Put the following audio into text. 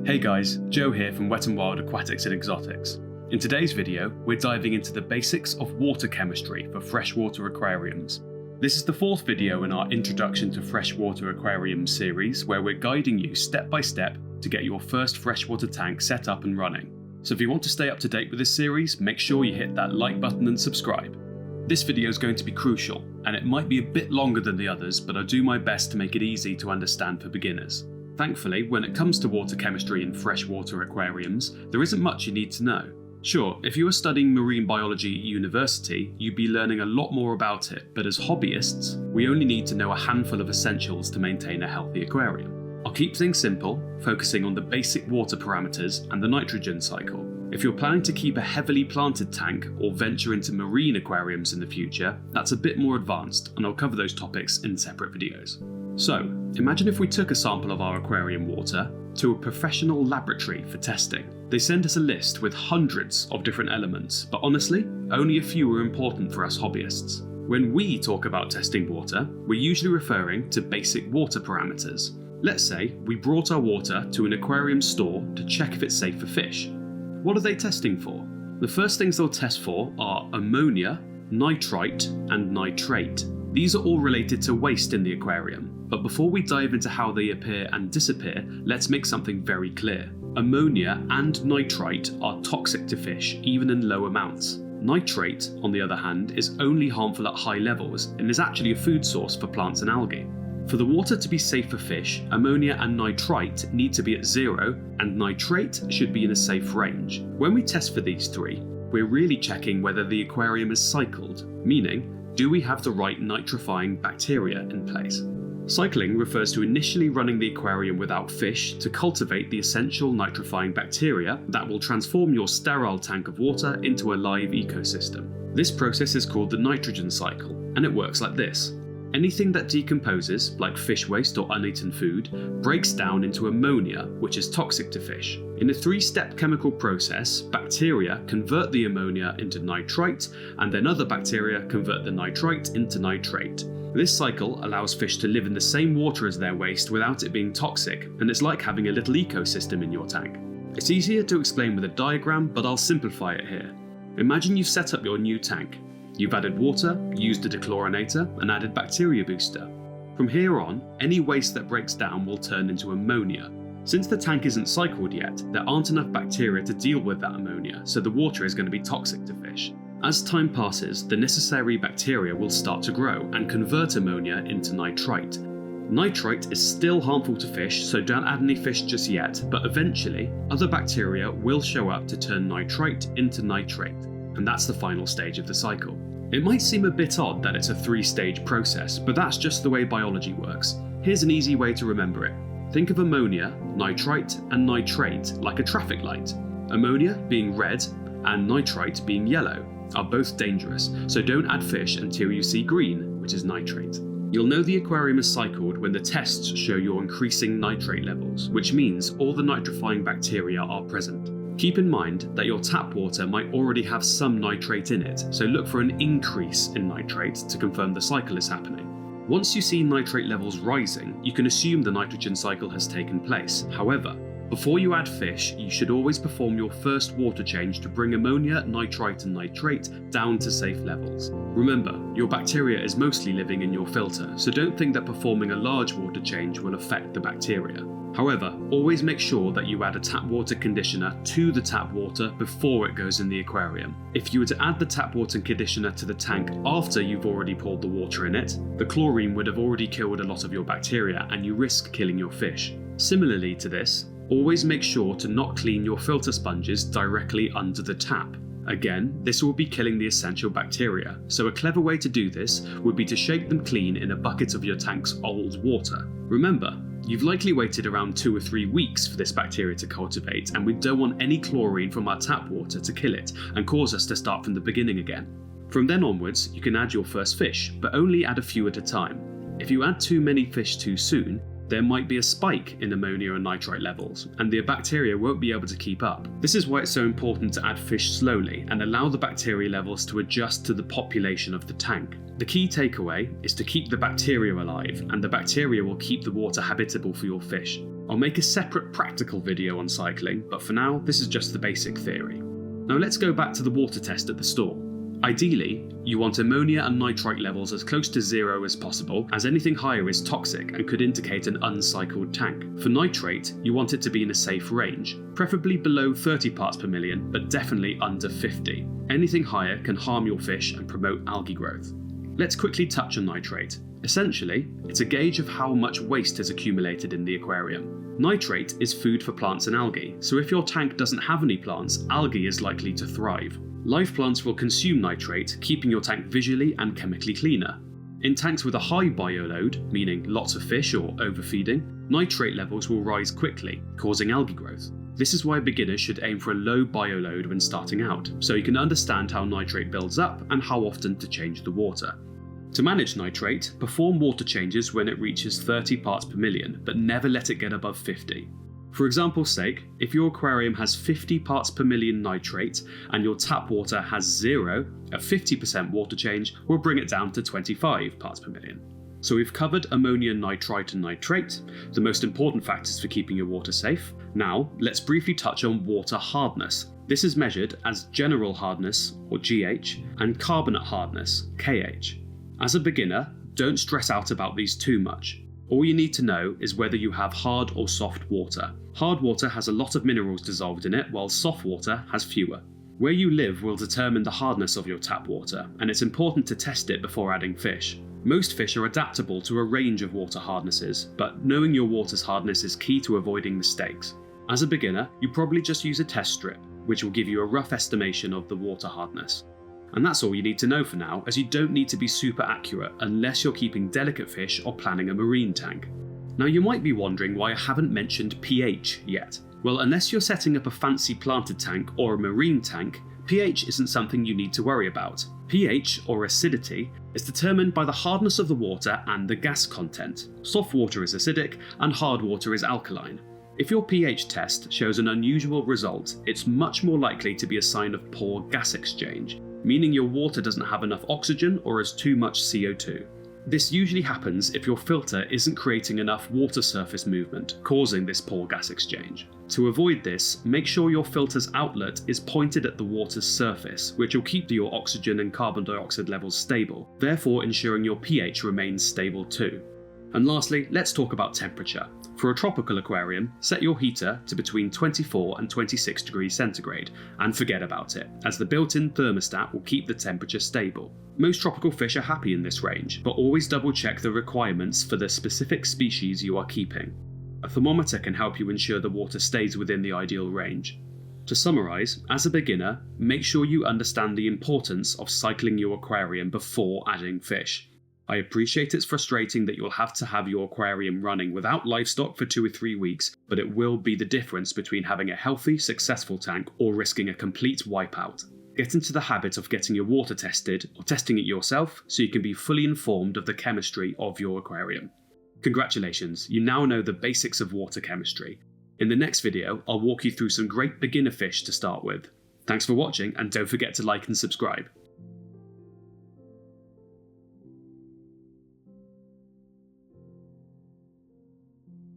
Hey guys, Joe here from Wild Aquatics and Exotics. In today's video, we're diving into the basics of water chemistry for freshwater aquariums. This is the fourth video in our Introduction to Freshwater Aquariums series, where we're guiding you step by step to get your first freshwater tank set up and running. So if you want to stay up to date with this series, make sure you hit that like button and subscribe. This video is going to be crucial, and it might be a bit longer than the others, but I'll do my best to make it easy to understand for beginners. Thankfully, when it comes to water chemistry in freshwater aquariums, there isn't much you need to know. Sure, if you were studying marine biology at university, you'd be learning a lot more about it, but as hobbyists, we only need to know a handful of essentials to maintain a healthy aquarium. I'll keep things simple, focusing on the basic water parameters and the nitrogen cycle. If you're planning to keep a heavily planted tank or venture into marine aquariums in the future, that's a bit more advanced, and I'll cover those topics in separate videos. So, imagine if we took a sample of our aquarium water to a professional laboratory for testing. They send us a list with hundreds of different elements, but honestly, only a few are important for us hobbyists. When we talk about testing water, we're usually referring to basic water parameters. Let's say we brought our water to an aquarium store to check if it's safe for fish. What are they testing for? The first things they'll test for are ammonia, nitrite, and nitrate. These are all related to waste in the aquarium, but before we dive into how they appear and disappear, let's make something very clear. Ammonia and nitrite are toxic to fish, even in low amounts. Nitrate, on the other hand, is only harmful at high levels and is actually a food source for plants and algae. For the water to be safe for fish, ammonia and nitrite need to be at 0, and nitrate should be in a safe range. When we test for these three, we're really checking whether the aquarium is cycled, meaning, do we have the right nitrifying bacteria in place? Cycling refers to initially running the aquarium without fish to cultivate the essential nitrifying bacteria that will transform your sterile tank of water into a live ecosystem. This process is called the nitrogen cycle, and it works like this. Anything that decomposes, like fish waste or uneaten food, breaks down into ammonia, which is toxic to fish. In a 3-step chemical process, bacteria convert the ammonia into nitrite, and then other bacteria convert the nitrite into nitrate. This cycle allows fish to live in the same water as their waste without it being toxic, and it's like having a little ecosystem in your tank. It's easier to explain with a diagram, but I'll simplify it here. Imagine you've set up your new tank. You've added water, used a dechlorinator, and added bacteria booster. From here on, any waste that breaks down will turn into ammonia. Since the tank isn't cycled yet, there aren't enough bacteria to deal with that ammonia, so the water is going to be toxic to fish. As time passes, the necessary bacteria will start to grow and convert ammonia into nitrite. Nitrite is still harmful to fish, so don't add any fish just yet, but eventually, other bacteria will show up to turn nitrite into nitrate. And that's the final stage of the cycle. It might seem a bit odd that it's a 3-stage process, but that's just the way biology works. Here's an easy way to remember it. Think of ammonia, nitrite, and nitrate like a traffic light. Ammonia, being red, and nitrite, being yellow, are both dangerous, so don't add fish until you see green, which is nitrate. You'll know the aquarium is cycled when the tests show your increasing nitrate levels, which means all the nitrifying bacteria are present. Keep in mind that your tap water might already have some nitrate in it, so look for an increase in nitrate to confirm the cycle is happening. Once you see nitrate levels rising, you can assume the nitrogen cycle has taken place. However, before you add fish, you should always perform your first water change to bring ammonia, nitrite, and nitrate down to safe levels. Remember, your bacteria is mostly living in your filter, so don't think that performing a large water change will affect the bacteria. However, always make sure that you add a tap water conditioner to the tap water before it goes in the aquarium. If you were to add the tap water conditioner to the tank after you've already poured the water in it, the chlorine would have already killed a lot of your bacteria and you risk killing your fish. Similarly to this, always make sure to not clean your filter sponges directly under the tap. Again, this will be killing the essential bacteria, so a clever way to do this would be to shake them clean in a bucket of your tank's old water. Remember, you've likely waited around 2 or 3 weeks for this bacteria to cultivate, and we don't want any chlorine from our tap water to kill it and cause us to start from the beginning again. From then onwards, you can add your first fish, but only add a few at a time. If you add too many fish too soon, there might be a spike in ammonia and nitrite levels, and the bacteria won't be able to keep up. This is why it's so important to add fish slowly and allow the bacteria levels to adjust to the population of the tank. The key takeaway is to keep the bacteria alive, and the bacteria will keep the water habitable for your fish. I'll make a separate practical video on cycling, but for now, this is just the basic theory. Now let's go back to the water test at the store. Ideally, you want ammonia and nitrite levels as close to zero as possible, as anything higher is toxic and could indicate an uncycled tank. For nitrate, you want it to be in a safe range, preferably below 30 parts per million, but definitely under 50. Anything higher can harm your fish and promote algae growth. Let's quickly touch on nitrate. Essentially, it's a gauge of how much waste has accumulated in the aquarium. Nitrate is food for plants and algae, so if your tank doesn't have any plants, algae is likely to thrive. Live plants will consume nitrate, keeping your tank visually and chemically cleaner. In tanks with a high bioload, meaning lots of fish or overfeeding, nitrate levels will rise quickly, causing algae growth. This is why beginners should aim for a low bioload when starting out, so you can understand how nitrate builds up and how often to change the water. To manage nitrate, perform water changes when it reaches 30 parts per million, but never let it get above 50. For example's sake, if your aquarium has 50 parts per million nitrate and your tap water has 0, a 50% water change will bring it down to 25 parts per million. So we've covered ammonia, nitrite and nitrate, the most important factors for keeping your water safe. Now, let's briefly touch on water hardness. This is measured as general hardness, or GH, and carbonate hardness, KH. As a beginner, don't stress out about these too much. All you need to know is whether you have hard or soft water. Hard water has a lot of minerals dissolved in it, while soft water has fewer. Where you live will determine the hardness of your tap water, and it's important to test it before adding fish. Most fish are adaptable to a range of water hardnesses, but knowing your water's hardness is key to avoiding mistakes. As a beginner, you probably just use a test strip, which will give you a rough estimation of the water hardness. And that's all you need to know for now, as you don't need to be super accurate unless you're keeping delicate fish or planning a marine tank. Now you might be wondering why I haven't mentioned pH yet. Well, unless you're setting up a fancy planted tank or a marine tank, pH isn't something you need to worry about. pH, or acidity, is determined by the hardness of the water and the gas content. Soft water is acidic and hard water is alkaline. If your pH test shows an unusual result, it's much more likely to be a sign of poor gas exchange, meaning your water doesn't have enough oxygen or has too much CO2. This usually happens if your filter isn't creating enough water surface movement, causing this poor gas exchange. To avoid this, make sure your filter's outlet is pointed at the water's surface, which will keep your oxygen and carbon dioxide levels stable, therefore ensuring your pH remains stable too. And lastly, let's talk about temperature. For a tropical aquarium, set your heater to between 24 and 26 degrees centigrade, and forget about it, as the built-in thermostat will keep the temperature stable. Most tropical fish are happy in this range, but always double check the requirements for the specific species you are keeping. A thermometer can help you ensure the water stays within the ideal range. To summarise, as a beginner, make sure you understand the importance of cycling your aquarium before adding fish. I appreciate it's frustrating that you'll have to have your aquarium running without livestock for 2 or 3 weeks, but it will be the difference between having a healthy, successful tank or risking a complete wipeout. Get into the habit of getting your water tested or testing it yourself so you can be fully informed of the chemistry of your aquarium. Congratulations, you now know the basics of water chemistry. In the next video, I'll walk you through some great beginner fish to start with. Thanks for watching, and don't forget to like and subscribe.